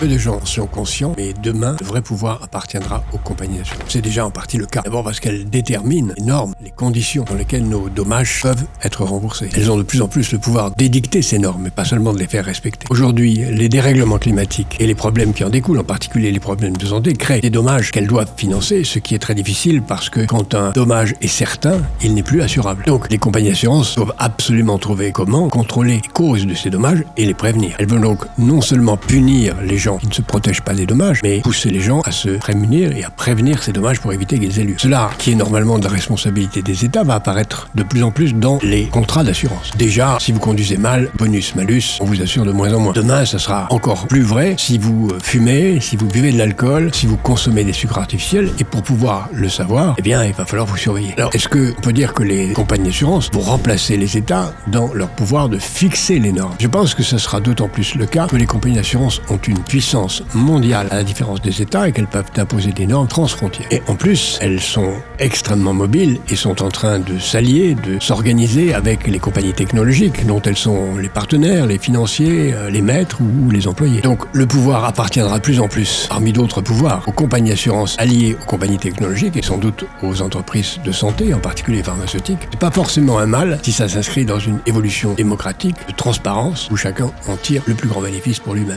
Peu de gens sont conscients, mais demain, le vrai pouvoir appartiendra aux compagnies d'assurance. C'est déjà en partie le cas. D'abord parce qu'elles déterminent les normes, les conditions dans lesquelles nos dommages peuvent être remboursés. Elles ont de plus en plus le pouvoir d'édicter ces normes, mais pas seulement de les faire respecter. Aujourd'hui, les dérèglements climatiques et les problèmes qui en découlent, en particulier les problèmes de santé, créent des dommages qu'elles doivent financer, ce qui est très difficile parce que quand un dommage est certain, il n'est plus assurable. Donc, les compagnies d'assurance doivent absolument trouver comment contrôler les causes de ces dommages et les prévenir. Elles veulent donc non seulement punir les gens qui ne se protègent pas des dommages, mais pousser les gens à se prémunir et à prévenir ces dommages pour éviter qu'ils aient lieu. Cela, qui est normalement de la responsabilité des États, va apparaître de plus en plus dans les contrats d'assurance. Déjà, si vous conduisez mal, bonus-malus, on vous assure de moins en moins. Demain, ça sera encore plus vrai si vous fumez, si vous buvez de l'alcool, si vous consommez des sucres artificiels, et pour pouvoir le savoir, eh bien, il va falloir vous surveiller. Alors, est-ce qu'on peut dire que les compagnies d'assurance vont remplacer les États dans leur pouvoir de fixer les normes? Je pense que ce sera d'autant plus le cas que les compagnies d'assurance ont une puissance mondiale à la différence des États et qu'elles peuvent imposer des normes transfrontières. Et en plus, elles sont extrêmement mobiles et sont en train de s'allier, de s'organiser avec les compagnies technologiques dont elles sont les partenaires, les financiers, les maîtres ou les employés. Donc le pouvoir appartiendra de plus en plus, parmi d'autres pouvoirs, aux compagnies d'assurance alliées aux compagnies technologiques et sans doute aux entreprises de santé, en particulier pharmaceutiques. C'est pas forcément un mal si ça s'inscrit dans une évolution démocratique, de transparence, où chacun en tire le plus grand bénéfice pour lui-même.